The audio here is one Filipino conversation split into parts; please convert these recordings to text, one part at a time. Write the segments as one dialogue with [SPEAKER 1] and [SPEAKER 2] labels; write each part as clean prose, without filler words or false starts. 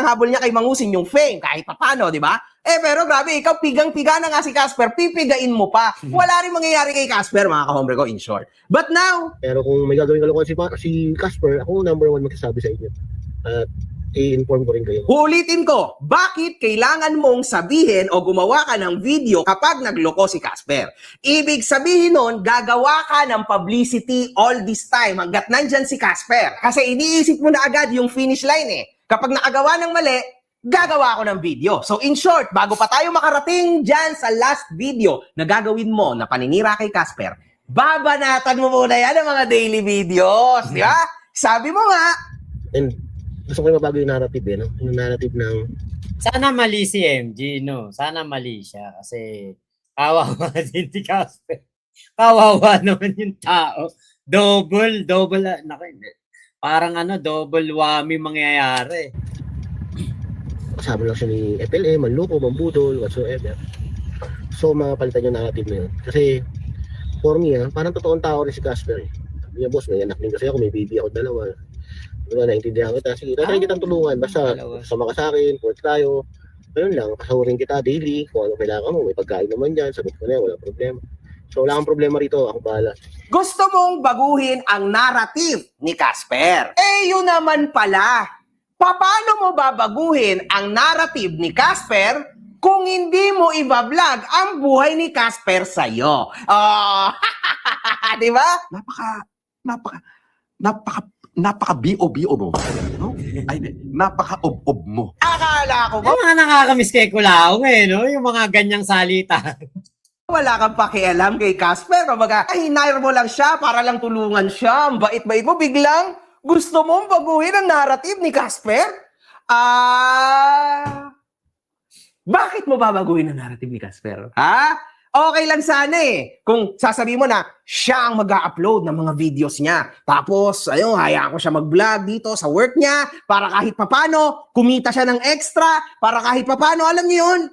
[SPEAKER 1] hinahabol niya kay Mangusing yung fame, kahit papano, di ba? Pero grabe, ikaw pigang-piga na nga si Casper, pipigain mo pa. Wala rin mangyayari kay Casper, mga kahombre ko, in short. But now,
[SPEAKER 2] pero kung may gagawin kalokohan si Casper, ako number 1 magsasabi sa inyo. At i-inform ko rin kayo.
[SPEAKER 1] ulitin ko, bakit kailangan mong sabihin o gumawa ka ng video kapag nagloko si Casper? Ibig sabihin nun, gagawa ka ng publicity all this time hanggat nandyan si Casper. Kasi iniisip mo na agad yung finish line eh. Kapag nakagawa ng mali, gagawa ako ng video. So in short, bago pa tayo makarating dyan sa last video na gagawin mo na paninira kay Casper, babanatan mo muna yan ang mga daily videos, di ba? Sabi mo nga,
[SPEAKER 2] And gusto ko yung mabago yung narrative no? Yung narrative ng
[SPEAKER 3] Sana mali si MG, no? Sana mali siya kasi kawawa din si Casper. Kawawa naman yung tao. Double, parang double whammy mangyayari.
[SPEAKER 2] kasama lang siya ni FLM, manloko, mambudol, whatsoever. So mapalitan yung narrative na yun. Kasi for me, parang totoong tao rin si Casper. Sabi niya, boss, may anak din kasi ako, may baby ako dalawa. Diba, naintindihan kita. Sige, tatry kitang tulungan. Basta sama ka sa akin, work tayo. Ganun lang, kasahurin kita daily. Kung ano kailangan mo, may pagkain naman dyan. Sagot ko na yan, walang problema. So wala kang problema rito, ako bahala.
[SPEAKER 1] gusto mong baguhin ang narrative ni Casper. Yun naman pala. Paano mo babaguhin ang narrative ni Casper kung hindi mo i-vlog ang buhay ni Casper sa'yo? Di ba?
[SPEAKER 4] Napaka B.O.B.O. mo. No? Ay, napaka-ob-ob mo.
[SPEAKER 1] Akala ko ba
[SPEAKER 3] Yung mga nakakamiss kay Kulaong no? Yung mga ganyang salita.
[SPEAKER 1] wala kang pakialam kay Casper? Kumbaga, hinire mo lang siya para lang tulungan siya. Ang bait-bait mo, biglang gusto mong baguhin ang narrative ni Casper? Bakit mo babaguhin ang narrative ni Casper? Ha? Okay lang sana eh. Kung sasabihin mo na siya ang mag-upload ng mga videos niya. Tapos, ayun, hayaan ko siya mag-vlog dito sa work niya para kahit papano, kumita siya ng extra, para kahit papano, alam niyo yun,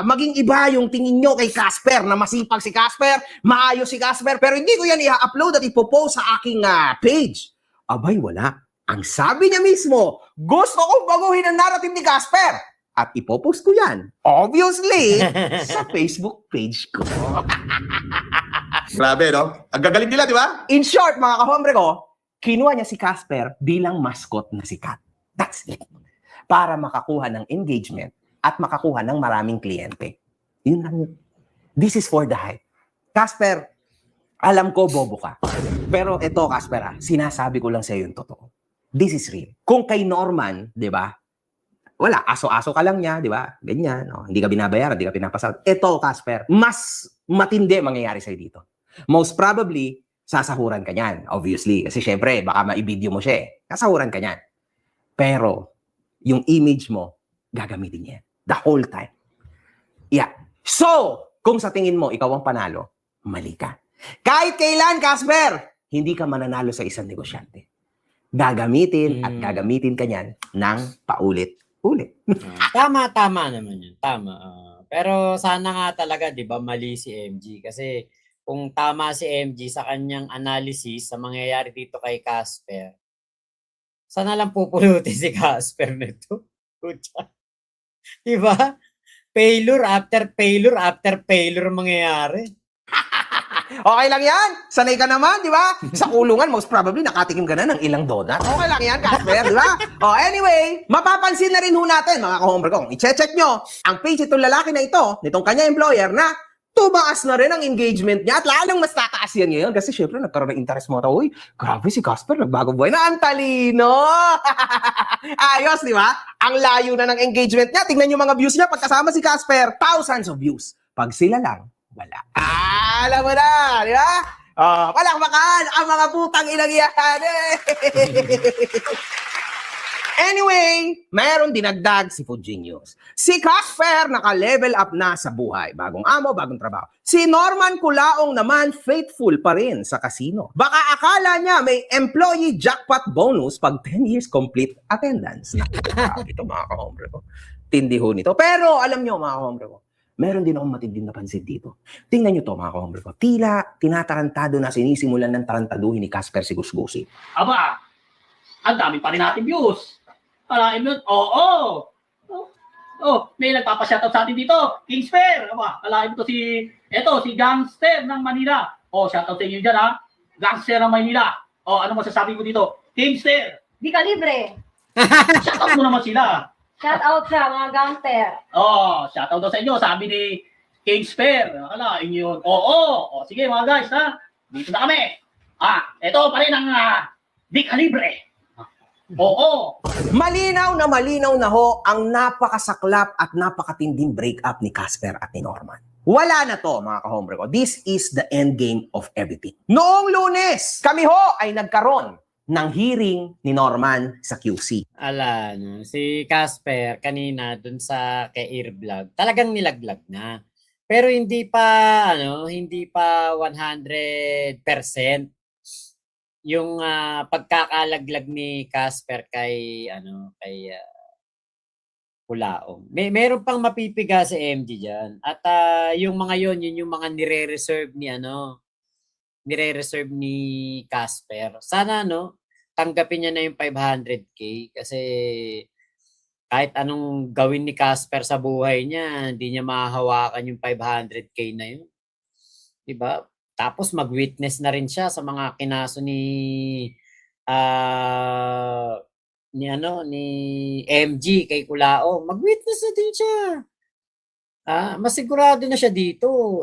[SPEAKER 1] maging iba yung tingin nyo kay Casper, na masipag si Casper, maayos si Casper, pero hindi ko yan i-upload at ipopost sa aking page. Abay, wala. Ang sabi niya mismo, gusto kong baguhin ang narrative ni Casper. At ipopost ko yan, obviously, sa Facebook page ko.
[SPEAKER 4] Grabe, no? Ang gagaling nila, di ba?
[SPEAKER 1] In short, mga kahombre ko, kinuha niya si Casper bilang mascot na sikat. That's it. Para makakuha ng engagement at makakuha ng maraming kliyente. Yun lang yun. This is for the hype. Casper, alam ko bobo ka. Pero ito, Casper, sinasabi ko lang sa iyo yung totoo. This is real. Kung kay Norman, di ba, wala, aso-aso ka lang niya, di ba? Ganyan, no? Hindi ka binabayaran, hindi ka pinapasal. Ito, Casper, mas matindi mangyayari sa'yo dito. Most probably, sasahuran ka niyan, obviously. Kasi syempre, baka ma-video mo siya eh. Sasahuran ka niyan. Pero, yung image mo, gagamitin niya. The whole time. Yeah. So, kung sa tingin mo, ikaw ang panalo, mali ka. Kahit kailan, Casper, hindi ka mananalo sa isang negosyante. Gagamitin at gagamitin ka niyan ng paulit-ulit.
[SPEAKER 3] Tama naman yun. Tama. Pero sana nga talaga, di ba, mali si MG. Kasi kung tama si MG sa kanyang analysis sa mangyayari dito kay Casper, sana lang pupulutin si Casper nito. Di ba? Failure after failure mangyayari.
[SPEAKER 1] Okay lang yan. Sanay ka naman, di ba? Sa kulungan, most probably, nakatikim ka na ng ilang donut. Okay lang yan, Casper, di ba? Anyway, mapapansin na rin ho natin, mga kahombre ko, kung i-check nyo, ang page itong lalaki na ito, nitong kanya employer, na tumaas na rin ang engagement niya at lalong mas tataas yan ngayon kasi syempre nagkaroon ng interest mo. Uy, grabe si Casper, nagbago buhay na. Ang talino! Ayos, di ba? Ang layo na ng engagement niya. Tingnan yung mga views niya pagkasama si Casper. Thousands of views. Pag sila lang, wala. Alam mo na, di ba? Palakpakan ang mga putang inagyan. Anyway, mayroon dinagdag si Food Genius. Si Casper naka-level up na sa buhay. Bagong amo, bagong trabaho. Si Norman Kulaong naman faithful pa rin sa casino. Baka akala niya may employee jackpot bonus pag 10 years complete attendance. Ito mga kahombre ko. Tindi ho nito. Pero alam niyo mga kahombre ko, meron din akong matinding napansin dito. Tingnan niyo to mga kahombre ko. Tila tinatarantado na sinisimulan ng tarantaduhin ni Casper si Gusgusi.
[SPEAKER 5] Aba, ang dami pa rin natin views. Parahin mo, oo, Oh, may nagpapa-shoutout sa atin dito. Kingsper. Aba, kalahin mo to si Gangster ng Manila. Oh, shoutout sa inyo dyan ha. Gangster ng Manila. Oh, ano masasabi mo dito? Kingsper.
[SPEAKER 6] Di ka libre.
[SPEAKER 5] Shoutout mo naman sila.
[SPEAKER 6] Shout out sa mga gangster.
[SPEAKER 5] Oh, shoutout daw sa inyo. Sabi ni Kingsper. Akala, inyo yun. Oo. Sige mga guys ha. Dito na kami. Ito pa rin ang Di ka libre. Oo.
[SPEAKER 1] Malinaw na ho ang napakasaklap at napakatinding breakup ni Casper at ni Norman. Wala na to mga kahombre ko. This is the end game of everything. Noong Lunes, kami ho ay nagkaroon ng hearing ni Norman sa QC.
[SPEAKER 3] No, si Casper kanina dun sa kay Earvlog, talagang nilaglag na. Pero hindi pa 100% yung pagkakalaglag ni Casper kay Culaong. Meron pang mapipiga si MG diyan. At yung mga yun yung mga nire-reserve ni Casper. Sana tanggapin niya na yung 500k kasi kahit anong gawin ni Casper sa buhay niya, hindi niya mahahawakan yung 500k na yun. 'Di ba? Tapos mag-witness na rin siya sa mga kinaso ni MG kay Culaong. Mag-witness na din siya. Masigurado na siya dito.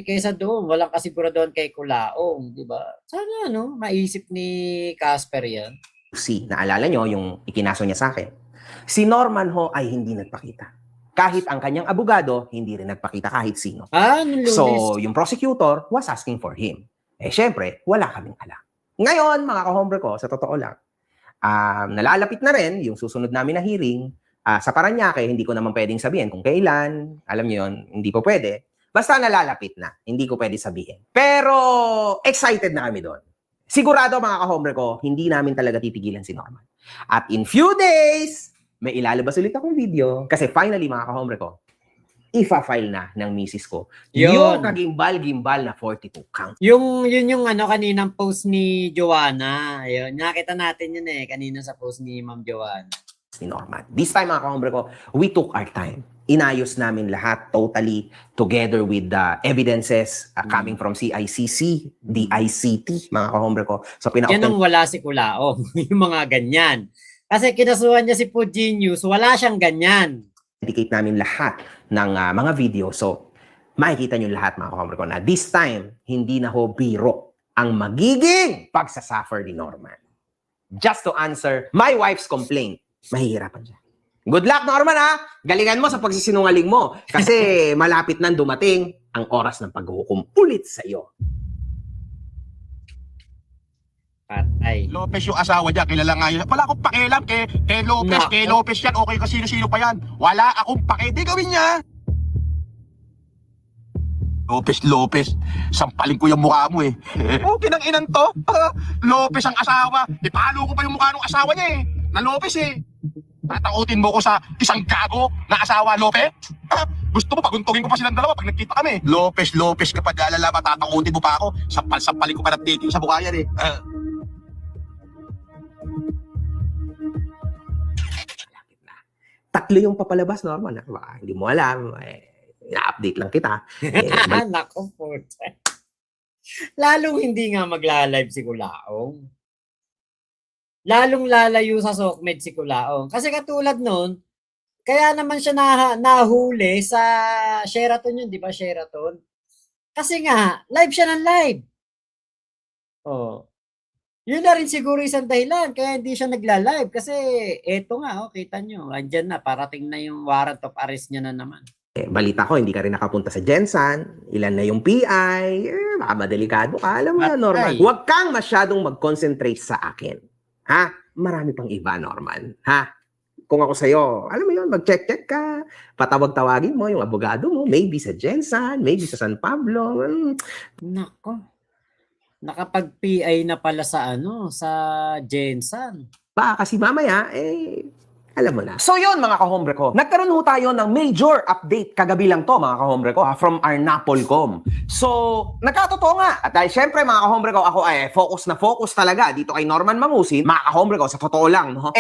[SPEAKER 3] Kaysa doon, walang kasiguraduhan kay Culaong, 'di ba? Sana maisip ni Casper 'yan.
[SPEAKER 1] QC, naalala nyo yung ikinaso niya sa akin. Si Norman ho ay hindi nagpakita. Kahit ang kanyang abogado, hindi rin nagpakita kahit sino.
[SPEAKER 3] Nung Lunes.
[SPEAKER 1] So, yung prosecutor was asking for him. Syempre, wala kaming alam. Ngayon, mga kahombre ko, sa totoo lang, nalalapit na rin yung susunod namin na hearing. Sa Paranaque, hindi ko naman pwedeng sabihin kung kailan. Alam niyo yun, hindi po pwede. Basta nalalapit na, hindi ko pwede sabihin. Pero, excited na kami doon. Sigurado, mga kahombre ko, hindi namin talaga titigilan si Norman. At in few days, may ilalabas ulit akong video. Kasi finally, mga kahombre ko, ifa-file na ng misis ko yung kagimbal-gimbal na 42 count.
[SPEAKER 3] Yun yung kaninang post ni Joanna. Ayun, nakita natin yun kanina sa post ni Ma'am Joanna.
[SPEAKER 1] Ni Norman. This time, mga kahombre ko, we took our time. Inayos namin lahat totally together with the evidences coming from CICC, DICT, mga kahombre ko. So,
[SPEAKER 3] Yan ang wala si Culaong. Yung mga ganyan. Kasi kinasuhan niya si Food Genius, wala siyang ganyan.
[SPEAKER 1] Indicate namin lahat ng mga video. So, makikita nyo lahat, mga kahombre ko, na this time, hindi na ho biro ang magiging pagsasuffer ni Norman. Just to answer my wife's complaint, mahihirapan siya. Good luck, Norman, ha? Galingan mo sa pagsisinungaling mo. Kasi malapit nang dumating ang oras ng paghuhukom ulit sa iyo.
[SPEAKER 3] Patay.
[SPEAKER 4] Lopez yung asawa niya, kilala nga yun. Wala akong pakialam kay Lopez,
[SPEAKER 3] Nako.
[SPEAKER 4] kay Lopez yan, okay kasi sino-sino pa yan. Wala akong di gawin niya. Lopez, sampalin ko yung mukha mo Okay nang inan to. Lopez ang asawa. Ipalo ko pa yung mukha ng asawa niya na Lopez Tatakutin mo ko sa isang gago na asawa, Lopez? Gusto mo, paguntugin ko pa silang dalawa pag nagkita kami. Lopez, kapag alala ba, tatakutin mo pa ako. Sampal-sampalin ko pa ng dating sa mukha yan
[SPEAKER 1] Tatlo yung papalabas, Norman. Baka hindi mo alam. Ina-update lang kita.
[SPEAKER 3] Nako po. Lalong hindi nga magla-live si Culaong. Lalong lalayo sa Sokmed si Culaong. Kasi katulad nun, kaya naman siya nahuli sa Sheraton yun, di ba Sheraton? Kasi nga, live siya ng live. Yun na rin siguro isang dahilan kaya hindi siya nagla-live. Kasi eto nga, kita nyo, andyan na, parating na yung warrant of arrest niya na naman.
[SPEAKER 1] Balita ko, hindi ka rin nakapunta sa Jensan. Ilan na yung PI. Baka madelikado ka. Alam mo yan, Norman. Huwag kang masyadong mag-concentrate sa akin. Ha? Marami pang iba, Norman. Ha? Kung ako sa'yo, alam mo yun, mag-check-check ka. Patawag-tawagin mo yung abogado mo. Maybe sa Jensan, maybe sa San Pablo.
[SPEAKER 3] Nako. Nakapag-PI na pala sa sa Jensan.
[SPEAKER 1] Baka kasi mamaya, alam mo na. So yun, mga kahombre ko. Nagkaroon ho tayo ng major update kagabi lang to, mga kahombre ko, from our Napolcom. So, nagkatotoo nga. At dahil syempre, mga kahombre ko, ako focus na focus talaga dito kay Norman Mangusin. Mga kahombre ko, sa totoo lang, no?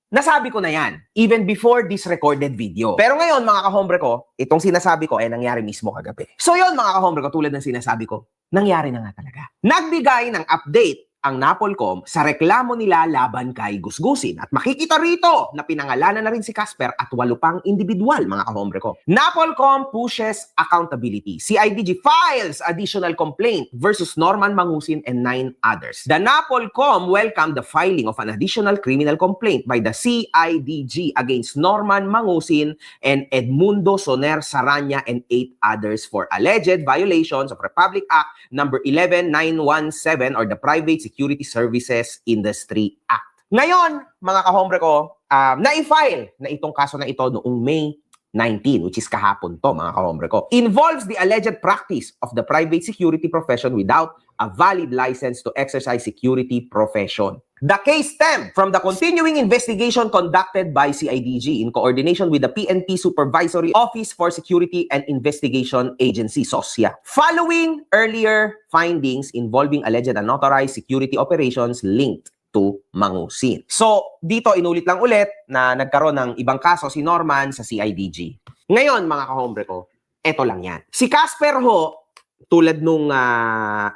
[SPEAKER 1] Nasabi ko na yan, even before this recorded video. Pero ngayon, mga kahombre ko, itong sinasabi ko ay nangyari mismo kagabi. So yun, mga kahombre ko, tulad ng sinasabi ko, nangyari na nga talaga. Nagbigay ng update ang Napolcom sa reklamo nila laban kay Gusgusin. At makikita rito na pinangalanan na rin si Casper at 8 pang individual, mga kahombre ko. Napolcom pushes accountability. CIDG files additional complaint versus Norman Mangusin and 9 others. The Napolcom welcomed the filing of an additional criminal complaint by the CIDG against Norman Mangusin and Edmundo Soner Saranya and 8 others for alleged violations of Republic Act number 11917 or the Private Security Services Industry Act. Ngayon, mga kahombre ko, na-file na itong kaso na ito noong May 19, which is kahapon to, mga kahombre ko. Involves the alleged practice of the private security profession without a valid license to exercise security profession. The case stemmed from the continuing investigation conducted by CIDG in coordination with the PNP Supervisory Office for Security and Investigation Agency, SOSIA, following earlier findings involving alleged unauthorized security operations linked to Mangusin. So, dito inulit lang ulit na nagkaroon ng ibang kaso si Norman sa CIDG. Ngayon, mga kahombre ko, eto lang yan. Si Casper ho, tulad nung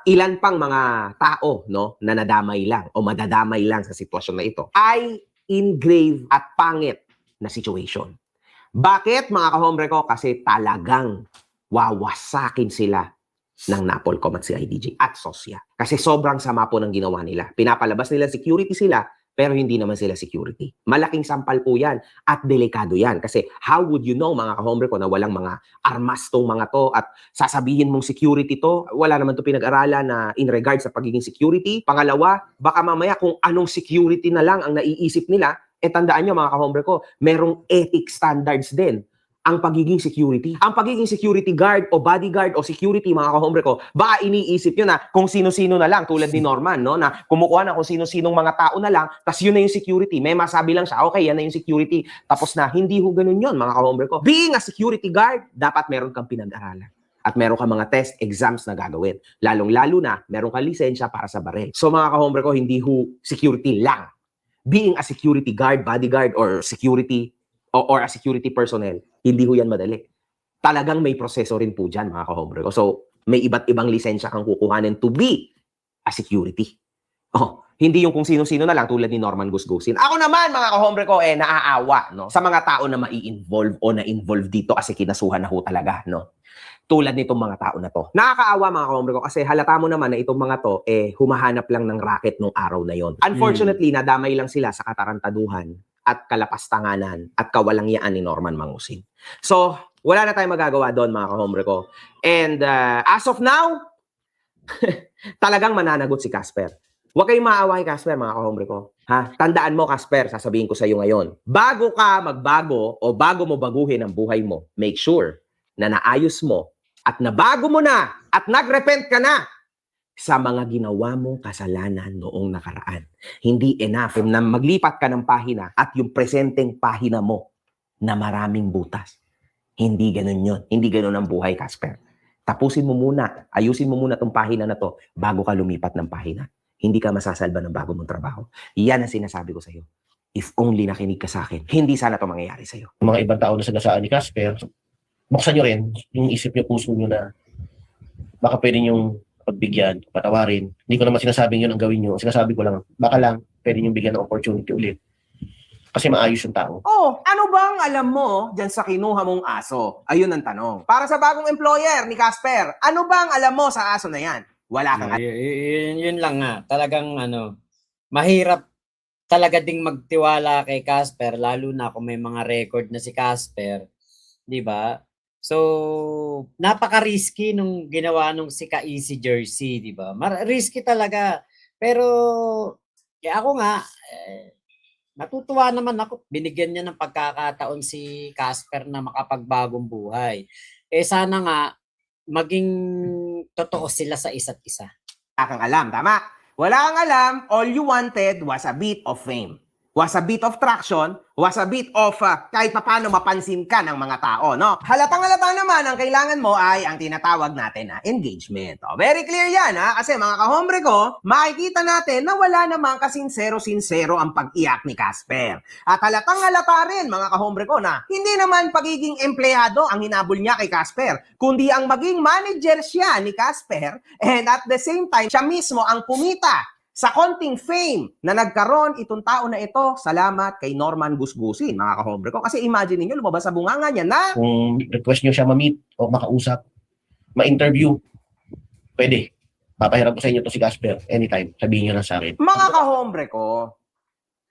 [SPEAKER 1] ilan pang mga tao, no, na nadamay lang o madadamay lang sa sitwasyon na ito, ay in grave at pangit na situation. Bakit, mga kahombre ko? Kasi talagang wawasakin sila ng Napolcom at CIDG at SOSIA. Kasi sobrang sama po ng ginawa nila. Pinapalabas nila security sila, pero hindi naman sila security. Malaking sampal po yan at delikado yan. Kasi how would you know, mga kahombre ko, na walang mga armas tong mga to at sasabihin mong security to? Wala naman to pinag-aralan na in regards sa pagiging security. Pangalawa, baka mamaya kung anong security na lang ang naiisip nila, tandaan nyo, mga kahombre ko, merong ethic standards din ang pagiging security. Ang pagiging security guard o bodyguard o security, mga kahombre ko, baka iniisip nyo na kung sino-sino na lang, tulad ni Norman, no, na kumukuha na kung sino-sinong mga tao na lang, tas yun na yung security. May masabi lang siya, okay, yan na yung security. Tapos na, hindi ho ganun yun, mga kahombre ko. Being a security guard, dapat meron kang pinag-aralan. At meron kang mga test, exams na gagawin. Lalong-lalo na, meron kang lisensya para sa baril. So, mga kahombre ko, hindi ho security lang. Being a security guard, bodyguard, or security or a security personnel, hindi ho yan madali. Talagang may proseso rin po dyan, mga kahombre ko. So, may iba't ibang lisensya kang kukuhanin to be a security. Oh, hindi yung kung sino-sino na lang tulad ni Norman Gusgusin. Ako naman, mga kahombre ko, naaawa, no, sa mga tao na mai-involve o na-involve dito kasi kinasuhan na ho talaga, no. Tulad nitong mga tao na to. Nakakaawa, mga kahombre ko, kasi halata mo naman na itong mga to, humahanap lang ng racket nung araw na yon. Unfortunately, nadamay lang sila sa katarantaduhan at kalapastanganan at kawalangyaan ni Norman Mangusin. So, wala na tayong magagawa doon, mga kahombre ko. And as of now, talagang mananagot si Casper. Huwag kayong maawa kay Casper, mga kahombre ko. Ha? Tandaan mo, Casper, sasabihin ko sa iyo ngayon, bago ka magbago o bago mo baguhin ang buhay mo, make sure na naayos mo at nabago mo na at nagrepent ka na sa mga ginawa mong kasalanan noong nakaraan. Hindi enough na maglipat ka ng pahina at yung presenteng pahina mo na maraming butas. Hindi ganun yun. Hindi ganun ang buhay, Casper. Tapusin mo muna, ayusin mo muna itong pahina na to bago ka lumipat ng pahina. Hindi ka masasalba ng bago mong trabaho. Yan ang sinasabi ko sa iyo. If only nakinig ka sa akin, hindi sana ito mangyayari sa iyo.
[SPEAKER 2] Mga ibang tao na sagasaan ni Casper, buksan nyo rin yung isip nyo, puso nyo na baka pwede yung pagbigyan, patawarin. Hindi ko naman sinasabing yun ang gawin nyo. Sinasabi ko lang, baka lang pwede yung bigyan ng opportunity ulit. Kasi maayos yung tao.
[SPEAKER 1] Oh, ano bang alam mo dyan sa kinuha mong aso? Ayun ang tanong. Para sa bagong employer ni Casper, ano bang alam mo sa aso na yan? Wala kang
[SPEAKER 3] Yun lang nga. Talagang mahirap talaga ding magtiwala kay Casper, lalo na kung may mga record na si Casper. Di ba? So, napaka-risky nung ginawa nung si Ka-Easy Jersey, di ba? Risky talaga. Pero, ako nga, natutuwa naman ako. Binigyan niya ng pagkakataon si Casper na makapagbagong buhay. Sana nga, maging totoo sila sa isa't isa.
[SPEAKER 1] Wala kang alam, tama? Wala kang alam, all you wanted was a bit of fame. was a bit of traction, was a bit of kahit papaano mapansin ka ng mga tao, no? Halatang-halata naman ang kailangan mo ay ang tinatawag natin na engagement. Oh, very clear yan, ha? Kasi mga kahombre ko, makikita natin na wala namang kasinsero-sinsero ang pag-iyak ni Casper. At halatang-halata rin, mga kahombre ko, na hindi naman pagiging empleyado ang hinabol niya kay Casper, kundi ang maging manager siya ni Casper, and at the same time, siya mismo ang pumita sa konting fame na nagkaroon itong tao na ito, salamat kay Norman Gusgusin, mga kahombre ko. Kasi imagine niyo, lumabas sa bunganga niya na
[SPEAKER 2] Kung request nyo siya ma-meet o makausap, ma-interview, pwede. Papahiram ko sa inyo to si Casper anytime. Sabihin nyo lang sa akin.
[SPEAKER 1] mga kahombre ko,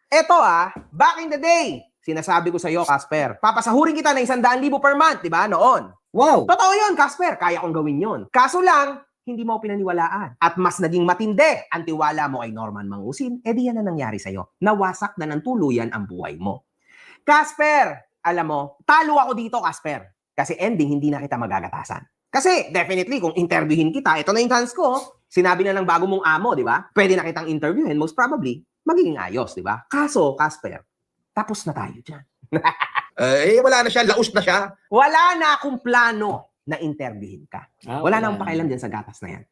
[SPEAKER 1] eto back in the day, sinasabi ko sa iyo, Casper, papasahurin kita ng 100,000 per month, di ba, noon?
[SPEAKER 3] Wow!
[SPEAKER 1] Totoo yun, Casper, kaya kong gawin yun. Kaso lang, hindi mo pinaniwalaan. At mas naging matindi ang tiwala mo kay Norman Mangusin, edi yan na nangyari sa'yo. Nawasak na ng tuluyan ang buhay mo. Casper, alam mo, talo ako dito, Casper. Kasi ending, hindi na kita magagatasan. Kasi definitely, kung interviewin kita, ito na yung chance ko, sinabi na ng bago mong amo, di ba? Pwede na kitang interviewin, most probably, magiging ayos, di ba? Kaso, Casper, tapos na tayo dyan.
[SPEAKER 2] Wala na siya. Laos na siya.
[SPEAKER 1] Wala na akong plano na interviewin ka. Wala na akong pakialam dyan sa gatas na yan.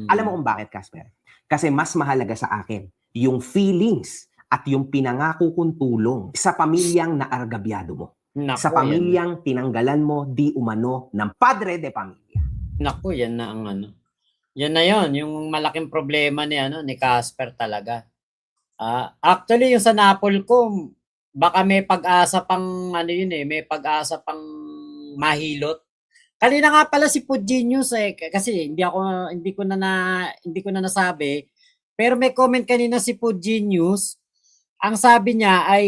[SPEAKER 1] Alam mo kung bakit, Casper? Kasi mas mahalaga sa akin yung feelings at yung pinangako kong tulong sa pamilyang naargabyado mo.
[SPEAKER 3] Naku,
[SPEAKER 1] Sa pamilyang tinanggalan mo di umano ng padre de pamilya.
[SPEAKER 3] Naku, yan na ang ano. Yan na yon, yung malaking problema ni Casper talaga. Actually, yung sa Napolcom, baka may pag-asa pang may pag-asa pang mahilot. Kanina nga pala si Pudgenius kasi hindi ko na nasabi, pero may comment kanina si Pudgenius. Ang sabi niya ay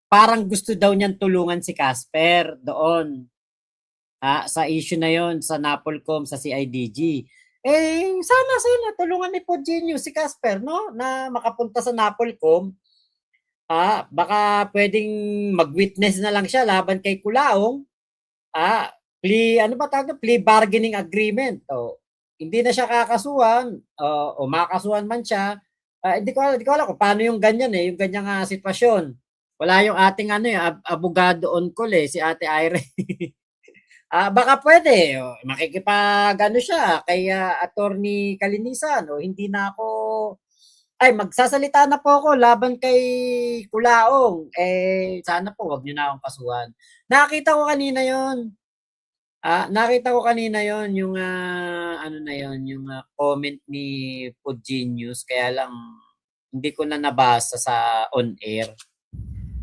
[SPEAKER 3] parang gusto daw niyang tulungan si Casper doon. Sa issue na yon sa Napolcom, sa CIDG. Sana tulungan ni Pudgenius si Casper, no? Na makapunta sa Napolcom. Baka pwedeng mag-witness na lang siya laban kay Kulaong. Plea bargaining agreement. Hindi na siya kakasuhan o makakasuhan man siya. Hindi ko alam kung paano yung ganyan yung ganyang sitwasyon. Wala yung ating abogado on call si Ate Irene. Baka pwede makikipag siya kay Attorney Kalinisan o hindi na ako magsasalita na po ako laban kay Kulaong. Sana po wag niyo na akong kasuhan. Nakita ko kanina yon yung yung comment ni Pudgenius, kaya lang hindi ko na nabasa sa on air.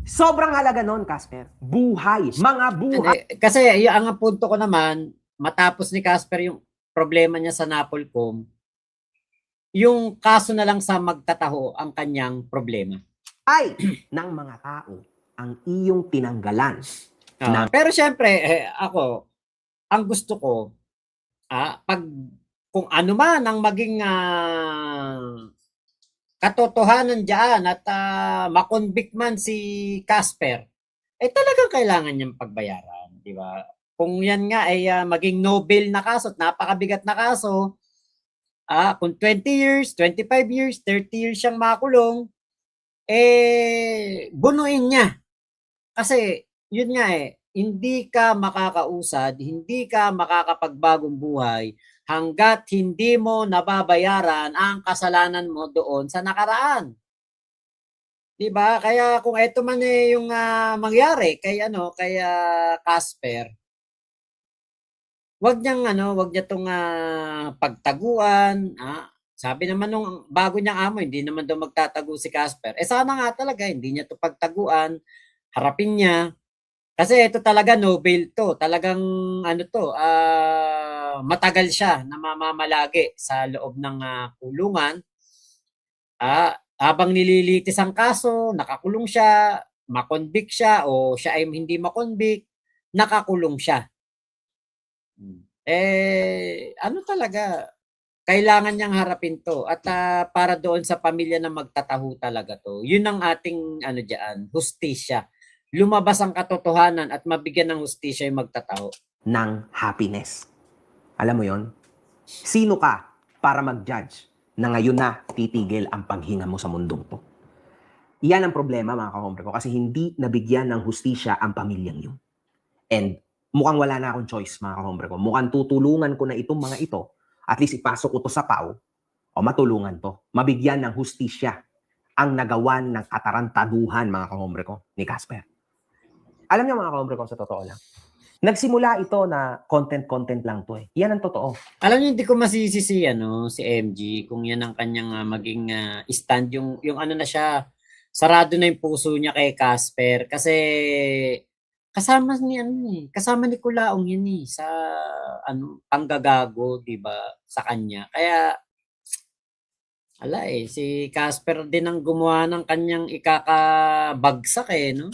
[SPEAKER 1] Sobrang halaga nun, Casper. Buhay. Mga buhay.
[SPEAKER 3] Kasi ang punto ko naman, matapos ni Casper yung problema niya sa Napolcom, yung kaso na lang sa magtataho ang kanyang problema.
[SPEAKER 1] Ng mga tao ang iyong tinanggalan.
[SPEAKER 3] Pero syempre, ako, ang gusto ko, kung ano man ang maging katotohanan dyan at makonvict man si Casper, talagang kailangan niyang pagbayaran, di ba? Kung yan nga ay maging no bail na kaso at napakabigat na kaso, kung 20 years, 25 years, 30 years siyang makulong, bunuin niya. Kasi, yun nga hindi ka makakausad, hindi ka makakapagbagong buhay hanggat hindi mo nababayaran ang kasalanan mo doon sa nakaraan. Diba? Kaya kung ito man yung mangyari kay Casper, wag niya tong pagtaguan. Sabi naman nung bago niyang amo, hindi naman daw magtatago si Casper. Sana nga talaga hindi niya to pagtaguan, harapin niya. Kasi ito talaga no bail to. Talagang matagal siya na mamamalagi sa loob ng kulungan. Habang nililitis ang kaso, nakakulong siya, makonvict siya o siya ay hindi makonvict, nakakulong siya. Talaga, kailangan niyang harapin to at para doon sa pamilya na magtataho talaga to. Yun ang ating hustisya. Lumabas ang katotohanan at mabigyan ng hustisya yung magtataho.
[SPEAKER 1] Ng happiness. Alam mo yon? Sino ka para mag-judge na ngayon na titigil ang paghinga mo sa mundong to? Yan ang problema, mga kahombre ko, kasi hindi nabigyan ng hustisya ang pamilyang yun. And mukhang wala na akong choice, mga kahombre ko. Mukhang tutulungan ko na itong mga ito, at least ipasok ko to sa PAW, o matulungan to. Mabigyan ng hustisya ang nagawan ng katarantaduhan, mga kahombre ko, ni Casper. Alam niyo, mga kahombre ko, sa totoo lang, nagsimula ito na content lang to eh. Yan ang totoo.
[SPEAKER 3] Alam niyo, hindi ko masisisi si MG kung yan ang kanyang maging stand, yung ano na siya, sarado na yung puso niya kay Casper kasi kasama ni Kulaong yan sa panggagago, 'di ba, sa kanya. Kaya si Casper din ang gumawa ng kanyang ikakabagsak no?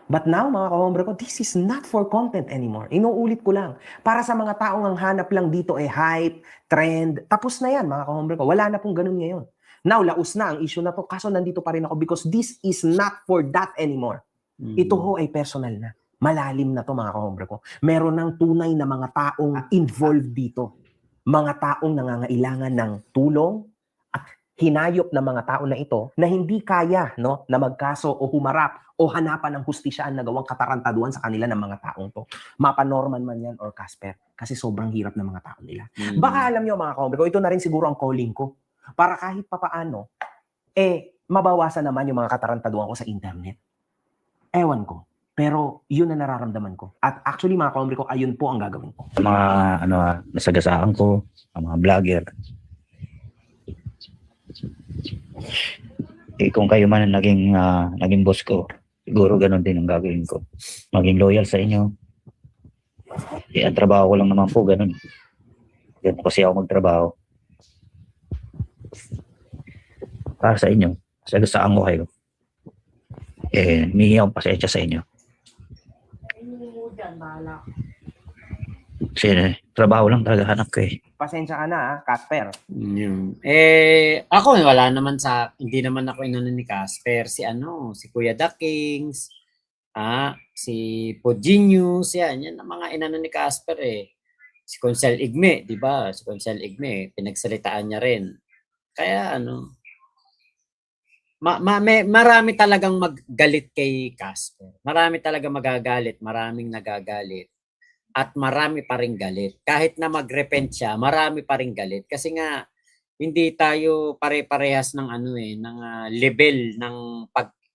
[SPEAKER 1] But now, mga kahombre ko, this is not for content anymore. Inuulit ko lang. Para sa mga taong ang hanap lang dito hype, trend, tapos na yan, mga kahombre ko. Wala na pong ganun ngayon. Now, laos na ang issue na to, kaso nandito pa rin ako because this is not for that anymore. Ito ho ay personal na. Malalim na to, mga kahombre ko. Meron ng tunay na mga taong involved dito. Mga taong nangangailangan ng tulong at hinayop ng mga tao na ito na hindi kaya na magkaso o humarap o hanapan ng hustisyaan na gawang katarantaduhan sa kanila ng mga taong to. Mapa Norman man yan or Casper. Kasi sobrang hirap ng mga tao nila. Baka alam nyo, mga kahombre ko, ito na rin siguro ang calling ko. Para kahit papaano, mabawasan naman yung mga katarantaduhan ko sa internet. Ewan ko. Pero yun na nararamdaman ko. At actually, mga kahombre ko, ayun po ang gagawin ko.
[SPEAKER 7] Mga nasagasaan ko, ang mga vlogger. Kung kayo man ang naging boss ko, siguro ganun din ang gagawin ko. Maging loyal sa inyo. Ang trabaho ko lang naman po, ganun. Ganun kasi ako magtrabaho. Para sa inyo, sagasaan ko kayo. Humingi akong pasensya sa inyo. Kasi trabaho lang talaga hanap ko
[SPEAKER 1] Pasensya ka na, Casper.
[SPEAKER 3] Ako hindi naman ako inano ni Casper, si Kuya The Kings, si Podgenius, yan ang mga inano ni Casper Si Consel Igme, di ba? Si Consel Igme, pinagsalitaan niya rin. Kaya marami talagang maggalit kay Casper. Marami talaga magagalit, maraming nagagalit. At marami pa ring galit. Kahit na mag-repent siya, marami pa ring galit. Kasi nga, hindi tayo pare-parehas ng ng level ng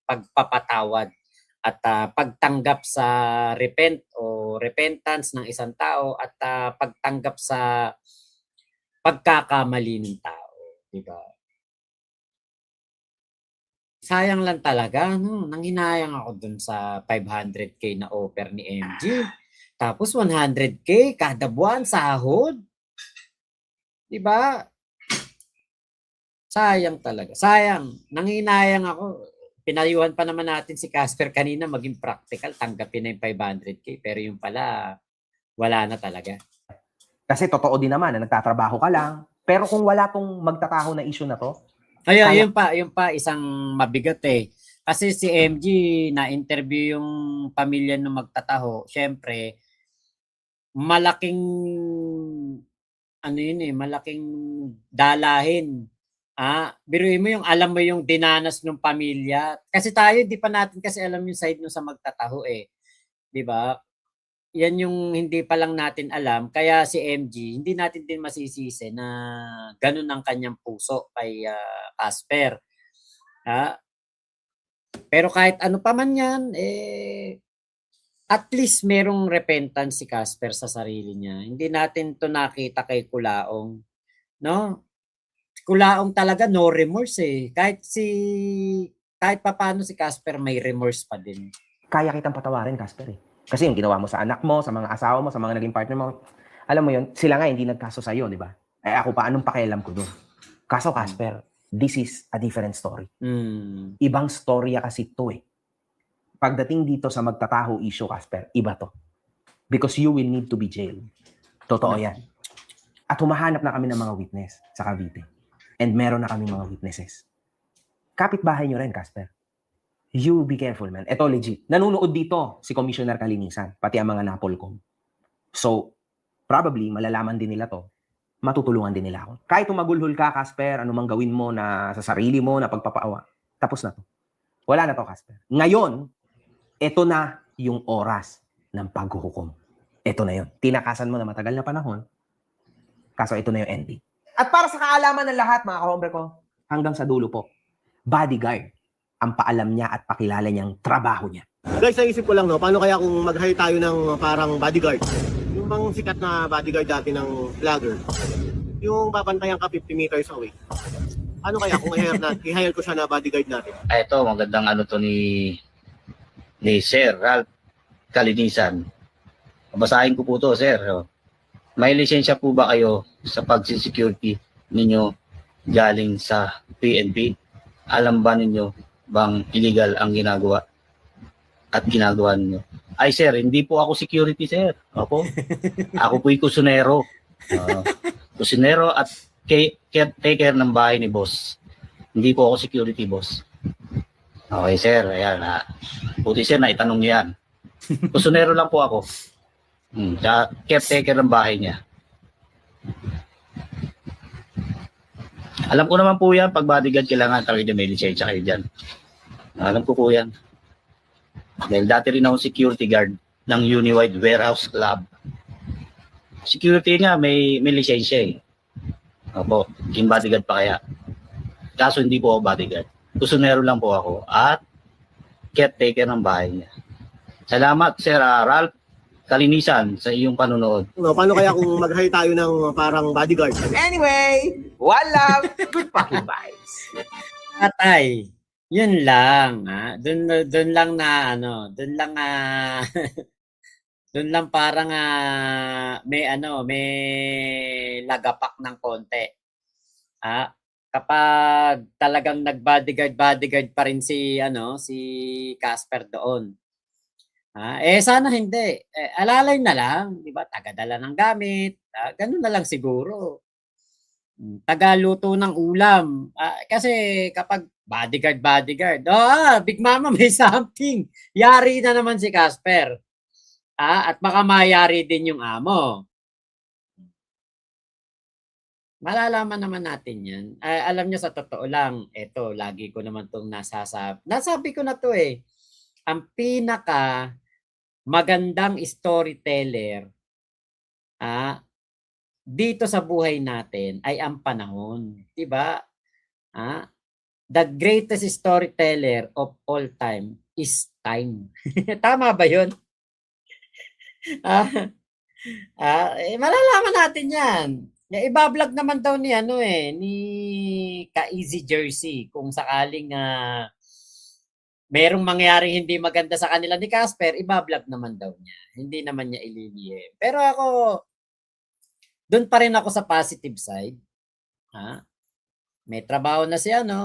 [SPEAKER 3] pagpapatawad at pagtanggap sa repentance ng isang tao at pagtanggap sa pagkakamali ng tao. Diba? Sayang lang talaga, nanghinayang ako dun sa 500k na offer ni MG. Tapos 100k kada buwan sahod. 'Di ba? Sayang talaga. Sayang. Nanghinayang ako. Pinayuhan pa naman natin si Casper kanina maging practical, tanggapin na yung 500k pero yung pala wala na talaga.
[SPEAKER 1] Kasi totoo din naman na nagtatrabaho ka lang. Pero kung wala tong magtataho na issue na to,
[SPEAKER 3] yun pa isang mabigat Kasi si MG na-interview yung pamilya ng magtataho. Syempre, malaking malaking dalahin. Biruin mo alam mo yung dinanas ng pamilya. Kasi tayo, di pa natin kasi alam yung side nung sa magtataho 'Di ba? Yan yung hindi pa lang natin alam. Kaya si MG, hindi natin din masisisi na ganun ang kanyang puso kay Casper. Pero kahit ano pa man yan, at least merong repentance si Casper sa sarili niya. Hindi natin to nakita kay Kulaong. No? Kulaong talaga no remorse Kahit papaano si Casper may remorse pa din.
[SPEAKER 1] Kaya kitang patawarin, Casper Kasi yung ginawa mo sa anak mo, sa mga asawa mo, sa mga naging partner mo, alam mo yun, sila nga hindi nagkaso sa'yo, di ba? Ako pa, anong pakialam ko doon? Kaso, Casper, this is a different story. Ibang storya kasi ito Pagdating dito sa magtataho issue, Casper, iba to. Because you will need to be jailed. Totoo yan. At humahanap na kami ng mga witness sa Cavite. And meron na kami mga witnesses. Kapitbahay nyo rin, Casper. You be careful, man. Ito legit. Nanunood dito si Commissioner Kalinisan, pati ang mga Napolcom. So, probably, malalaman din nila to. Matutulungan din nila ako. Kahit umagulhol ka, Casper, anumang gawin mo na sa sarili mo, na pagpapaawa, tapos na to. Wala na to, Casper. Ngayon, ito na yung oras ng paghuhukom. Ito na yun. Tinakasan mo na matagal na panahon. Kaso ito na yung ending. At para sa kaalaman ng lahat, mga kahombre ko, hanggang sa dulo po, bodyguard ang paalam niya at pakilala niyang trabaho niya.
[SPEAKER 2] Guys, naisip ko lang, no, paano kaya kung mag-hire tayo ng parang bodyguard? Yung bang sikat na bodyguard dati ng vlogger, yung babantayan ka 50 meters away. Ano kaya kung i-hire ko siya na bodyguard natin?
[SPEAKER 7] Ito, magandang ano to ni Sir Ralph Kalinisan. Babasahin ko po to, Sir. May lisensya po ba kayo sa pag-security ninyo galing sa PNP? Alam ba ninyo bang illegal ang ginagawa at ginagawa ninyo? Ay, sir, hindi po ako security, sir. Opo. Ako po'y kusunero. Kusunero at caretaker ng bahay ni boss. Hindi po ako security, boss. Okay, sir. Ayan. Puti, sir, na itanong niyo yan. Kusunero lang po ako. Tsaka caretaker ng bahay niya. Alam ko naman po yan, pag bodyguard kailangan talaga may lisensya kayo dyan. Alam ko po yan. Dahil dati rin ako security guard ng Uniwide Warehouse Club. Security nga, may lisensya eh. Opo, yung bodyguard pa kaya. Kaso hindi po ako bodyguard. Kusunero lang po ako at caretaker ng bahay niya. Salamat, Sir Ralph Kalinisan, sa iyong panonood.
[SPEAKER 2] No, paano kaya kung mag-hire tayo ng parang bodyguard?
[SPEAKER 1] Anyway, one love, good fucking vibes.
[SPEAKER 3] Atay. Yun lang, doon lang na doon lang doon lang parang may lagapak ng konti. Kapag talagang bodyguard pa rin si Casper doon. Sana hindi. Alalay na lang, 'di ba? Tagadala ng gamit, ganun na lang siguro. Tagaluto ng ulam. Kasi kapag bodyguard. Big Mama, may something. Yari na naman si Casper. At baka mayari din yung amo. Malalaman naman natin yan. Alam nyo, sa totoo lang, eto, lagi ko naman itong nasasabi. Nasabi ko na to eh. Ang pinaka magandang storyteller dito sa buhay natin ay ang panahon. Diba? The greatest storyteller of all time is time. Tama ba yun? Malalaman natin yan. Iba-vlog naman daw ni ni Ka-Easy Jersey kung sakaling merong mangyaring hindi maganda sa kanila ni Casper, iba-vlog naman daw niya. Hindi naman niya ililihim. Pero ako, doon pa rin ako sa positive side. May trabaho na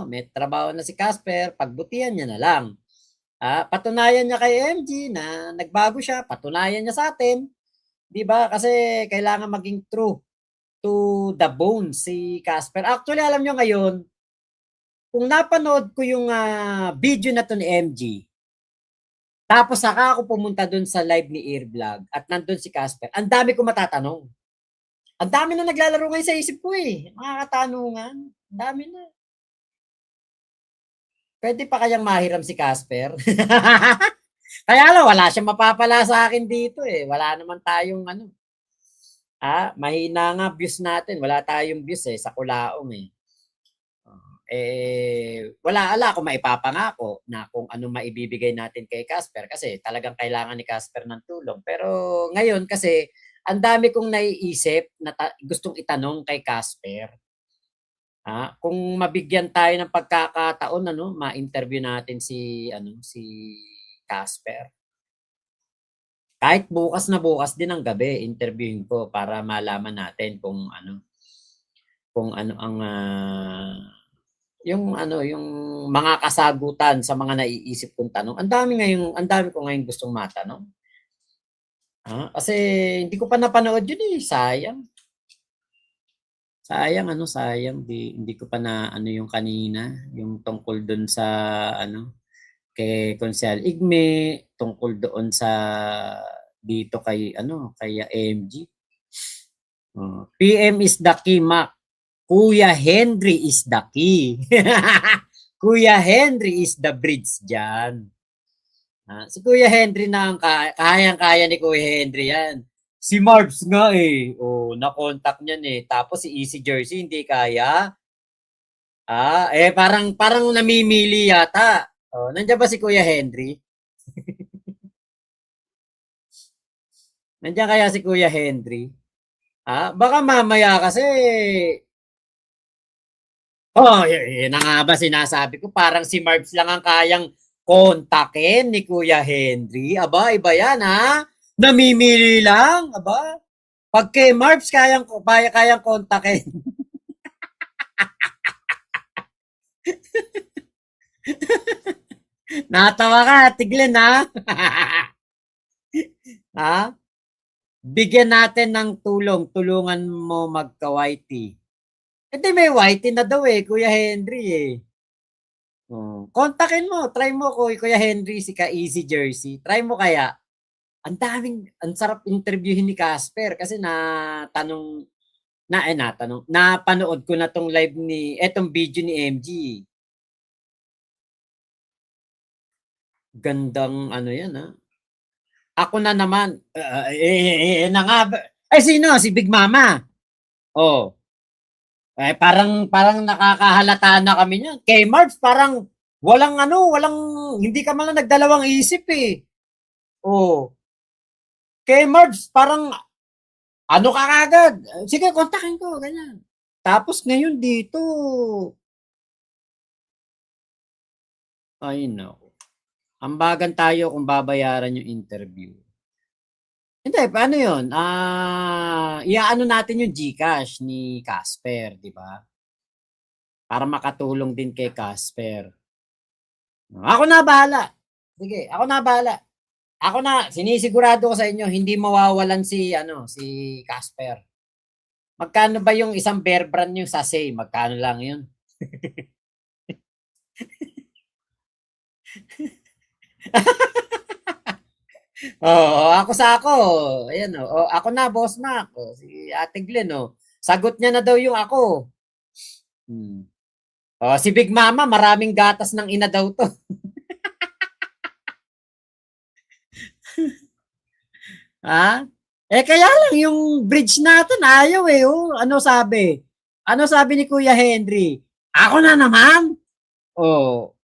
[SPEAKER 3] may trabaho na si Casper, pagbutihan niya na lang. Patunayan niya kay MG na nagbago siya, patunayan niya sa atin. 'Di ba? Kasi kailangan maging true to the bone si Casper. Actually, alam niyo ngayon, kung napanood ko yung video na to ni MG, tapos saka ako pumunta doon sa live ni Earvlog at nandun si Casper, ang dami ko matatanong. Ang dami na naglalaro ngayon sa isip ko eh. Mga katanungan. Ang dami na. Pwede pa kayang mahiram si Casper? Kaya lang, wala siyang mapapala sa akin dito eh. Wala naman tayong mahina nga views natin. Wala tayong views eh, sa Kulaong eh. Wala ako maipapangako na kung ano maibibigay natin kay Casper kasi talagang kailangan ni Casper ng tulong. Pero ngayon kasi, ang dami kong naiisip na gustong itanong kay Casper. Kung mabigyan tayo ng pagkakataon, ma-interview natin si Casper. Kahit bukas din ng gabi, interviewin ko para malaman natin kung ano ang yung mga kasagutan sa mga naiisip kong tanong. Ang dami ko ngayon gustong matanong. Kasi hindi ko pa napanood yun eh, sayang. Sayang hindi ko pa na yung kanina, yung tungkol doon sa kay Consel Igme, tungkol doon sa dito kay MG. PM is the key, Mac. Kuya Henry is the key. Kuya Henry is the bridge dyan. Si Kuya Henry na ang kayang-kaya ni Kuya Henry yan. Si Marbs nga eh. Na-contact niyan eh. Tapos si Easy Jersey hindi kaya. Parang namimili yata. Nandiyan ba si Kuya Henry? Nandiyan kaya si Kuya Henry? Baka mamaya kasi yun na nga ba sinasabi ko, parang si Marbs lang ang kayang kontakin ni Kuya Henry. Aba, iba yan Namimili lang, aba. Pag kay Marbs kayang kontakin. Natawa ka, Tiglen Bigyan natin ng tulungan mo magka-whitey. Hindi, may whitey na daw Kuya Henry kontakin mo, try mo Kuya Henry, si Ka-Easy Jersey. Try mo kaya. Ang sarap interviewin ni Casper kasi napanood ko na tong live etong video ni MG. Gandang yan Ako na naman, na nga, sino? Si Big Mama. Parang nakakahalata na kami niyan. Kay Marbs, parang walang hindi ka man lang nagdalawang isip Kay Marbs, parang ka kagad. Sige, kontakin ko, ganyan. Tapos ngayon dito, ay no. Ambagan tayo kung babayaran yung interview. Hindi, paano yun? Iaano natin yung GCash ni Casper, di ba? Para makatulong din kay Casper. Ako na bahala. Sige, ako na bahala. Sinisigurado ko sa inyo, hindi mawawalan si Casper. Magkano ba yung isang Bear Brand yung sachet? Magkano lang yun? Ako sa ako. Ayan ako na, Boss Mac. Si Ate Glenn sagot niya na daw yung ako. Si Big Mama, maraming gatas ng ina daw to. Kaya lang yung bridge natin ayaw Ano sabi? Ano sabi ni Kuya Henry? Ako na naman.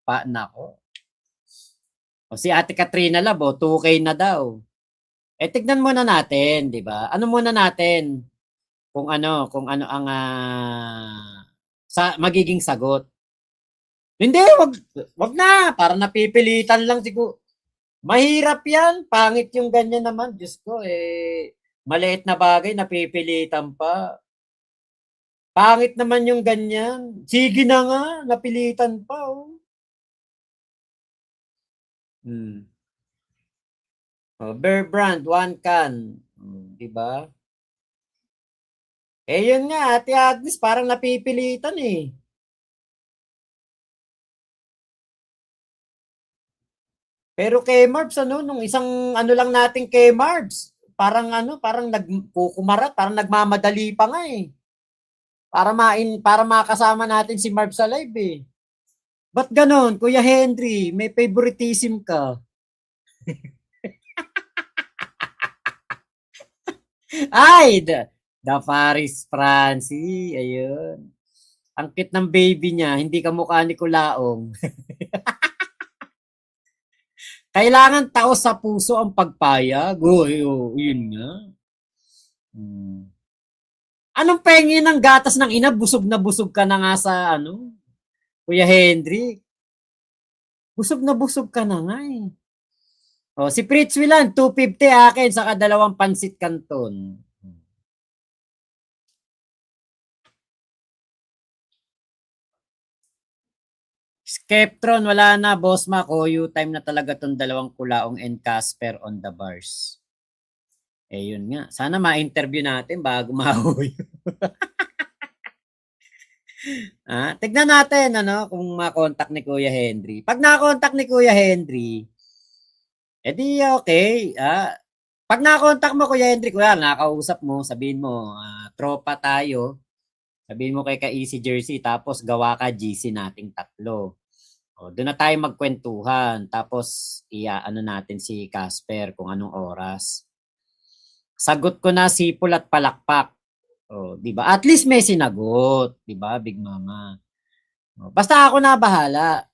[SPEAKER 3] Nako. Si Ate Katrina Labo, 2K na daw. Tignan muna natin, 'di ba? Ano muna natin kung ano ang magiging sagot. Hindi, wag na, para napipilitan lang siguro. Mahirap 'yan, pangit yung ganyan naman, Diyos ko maliit na bagay napipilitan pa. Pangit naman yung ganyan. Sige na nga, napilitan pa Bear Brand, 1 can. Di ba? Yun nga, Ate Agnes, parang napipilitan Pero kay Marbs, nung isang lang natin kay Marbs, parang nagkukumarat, parang nagmamadali pa nga Para makasama natin si Marbs sa live Ba't ganon, Kuya Henry? May favoritism ka. Ay, the Paris Francie. Ayun. Ang cute ng baby niya. Hindi kamukha ni Kulaong. Kailangan tao sa puso ang pagpayag. Yun nga. Anong pengi ng gatas ng ina? Busog na busog ka na nga sa Kuya Henry, busog na busog ka na nga si Fritz Willan, 250 akin sa kadalawang pansit canton. Skeptron, wala na, Boss Mac. You time na talaga tong dalawang Kulaong and Casper on the bars. Yun nga. Sana ma-interview natin bago mahuyo. Tignan natin kung ma-contact ni Kuya Henry. Pag na-contact ni Kuya Henry, edi okay. Pag na-contact mo Kuya Henry, kuya, nakausap mo, sabihin mo, tropa tayo. Sabihin mo kay Ka-Easy Jersey, tapos gawa ka GC nating 3. Doon na tayo magkwentuhan. Tapos, ano natin si Casper kung anong oras. Sagot ko na sipol at palakpak. Di ba? At least may sinagot. Di ba, Big Mama? Basta ako na bahala.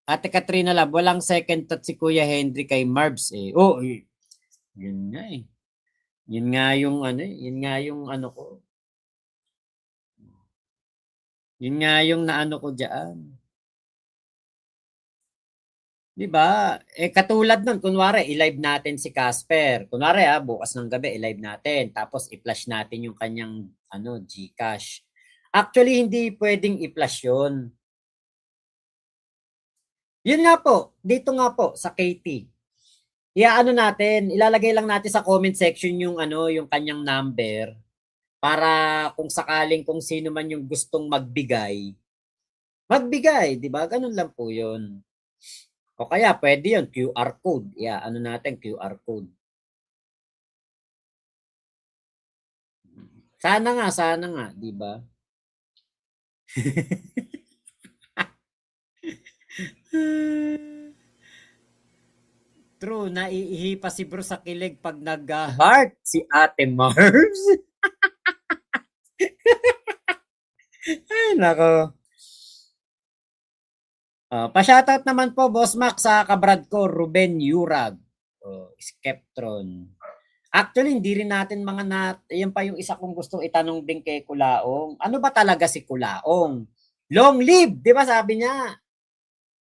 [SPEAKER 3] Ate Katrina Lab, walang second thought si Kuya Henry kay Marbs eh. Yun nga eh. Yun nga yung ano ko. Yun nga yung naano ko diyan. 'Di ba? Katulad nun, kunwari i-live natin si Casper. Kunwari bukas ng gabi i-live natin tapos i-flash natin yung kanyang GCash. Actually hindi pwedeng i-flash 'yon. Yun nga po, dito nga po sa KT. Natin, ilalagay lang natin sa comment section yung yung kanyang number para kung sakaling kung sino man yung gustong magbigay, 'di ba? Ganun lang po 'yun. O kaya pwede 'yun, QR code. Natin QR code. Sana nga, 'di ba? True, naiihi pa si bro sa kilig pag nag-heart si Ate Mars. Ay, nako. Pa-shoutout naman po, Boss Mac, sa kabrad ko, Ruben Yurag. Skeptron. Actually, hindi rin natin yan pa yung isa kong gustong itanong din kay Kulaong. Ano ba talaga si Kulaong? Long live, di ba sabi niya?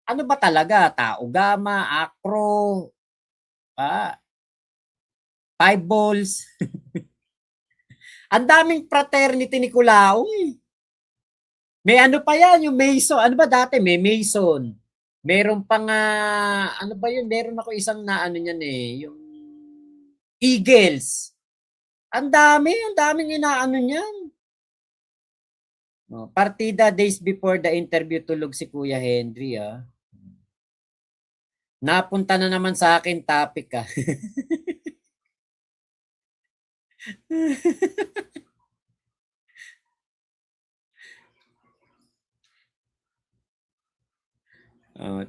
[SPEAKER 3] Ano ba talaga? Tao Gama, Acro, Five Balls. Ang daming fraternity ni Kulaong eh. May pa yan, yung Mason. Ano ba dati? May Mason. Meron pang, ano ba yun? Meron ako isang niyan eh. Yung Eagles. Ang daming inaano niyan. Partida days before the interview tulog si Kuya Henry Napunta na naman sa akin topic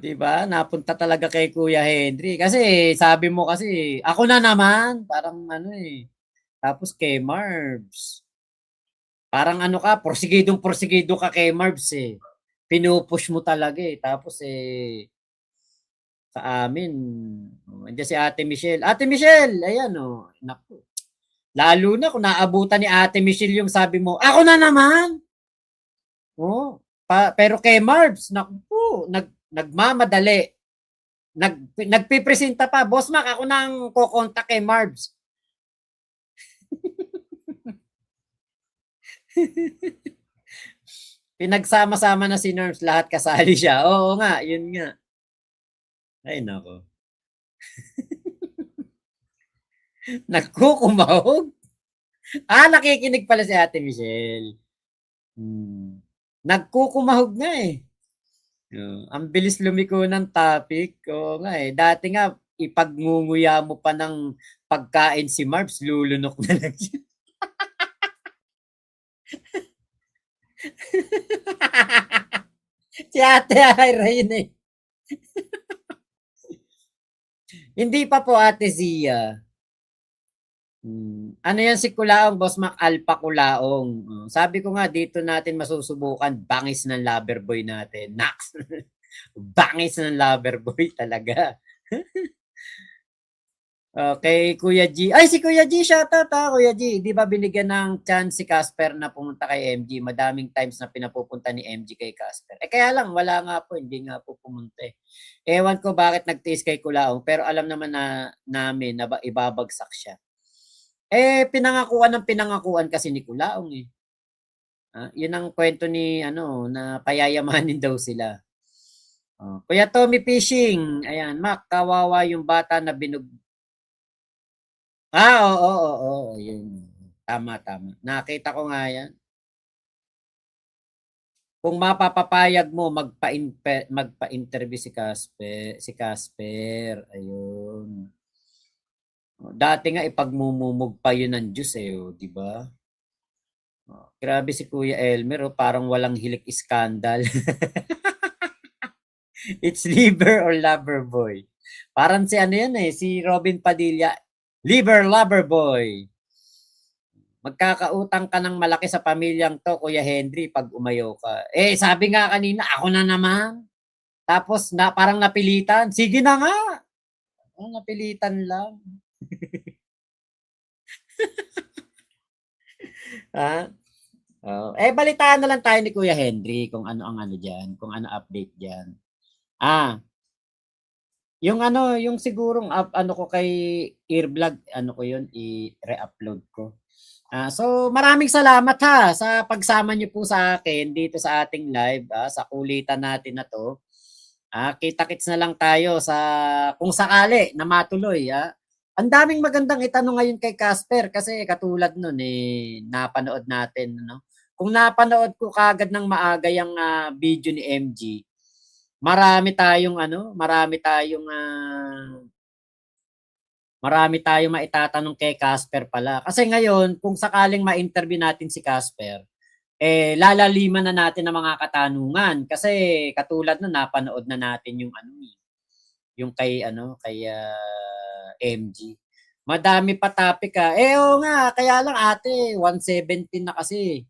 [SPEAKER 3] diba? Napunta talaga kay Kuya Henry. Kasi sabi mo kasi, ako na naman. Parang Tapos kay Marbs. Parang porsigido ka kay Marbs eh. Pinupush mo talaga eh. Tapos sa amin, andiyan si Ate Michelle. Ate Michelle, ayan naku. Lalo na kung naabutan ni Ate Michelle yung sabi mo, ako na naman. Pero kay Marbs, naku, nagmamadali. Nagpipresenta pa, Boss Mac, ako nang kokontak kay Marbs. Pinagsama-sama na si Norms, lahat kasali siya. Oo nga, yun nga. Ay, nako. Nagkukumahog? Nakikinig pala si Ate Michelle. Nagkukumahog nga eh. Ang bilis lumiko ng topic. Oo nga eh. Dati nga, ipagngunguya mo pa ng pagkain si Marbs, lulunok na lang siya. Si Ate Ira yun eh. Hindi pa po Ate Zia. Ano yan si Kulaong, Boss Mac? Alpha Kulaong. Sabi ko nga, dito natin masusubukan, bangis ng loverboy natin. Nax! Bangis ng loverboy talaga. Okay, Kuya G. Ay, si Kuya G, shoutout Kuya G. Di ba binigyan ng chance si Casper na pumunta kay MG? Madaming times na pinapupunta ni MG kay Casper. Kaya lang, wala nga po, hindi nga po pumunta eh. Ewan ko bakit nagtiis kay Kulaong, pero alam naman namin na ibabagsak siya. Pinangakuan kasi ni Kulaong eh. Yun ang kwento ni na payayamanin daw sila. Kuya Tommy Fishing, ayan, Mac, kawawa yung bata na oo, yun. Tama. Nakita ko nga yan. Kung mapapapayag mo, magpa-interview si Casper. Ayun. Dati nga ipagmumumog pa yun ng Diyos di ba? Grabe si Kuya Elmer, parang walang hilik scandal. It's liver or lover boy. Parang si ano yan si Robin Padilla. Liver lover boy. Magkakautang ka ng malaki sa pamilyang to, Kuya Henry, pag umayaw ka. Sabi nga kanina, ako na naman. Tapos parang napilitan. Sige na nga. Napilitan lang. Ha? Balitaan na lang tayo ni Kuya Henry kung ano ang ano diyan, kung ano update diyan. Yung sigurong ano ko kay Earvlog, ano ko 'yun, i-re-upload ko. So maraming salamat sa pagsama niyo po sa akin dito sa ating live, sa kulitan natin na 'to. Kita-kits na lang tayo sa kung sakali na matuloy. Ang daming magandang itanong ngayon kay Casper kasi katulad nun napanood natin, no? Kung napanood ko kagad ng maaga yung video ni MG, marami tayong maitatanong kay Casper pala. Kasi ngayon, kung sakaling ma-interview natin si Casper, lalaliman na natin ang mga katanungan kasi katulad nun napanood na natin yung kay MG. Madami pa topic oo nga, kaya lang ate, 117 na kasi.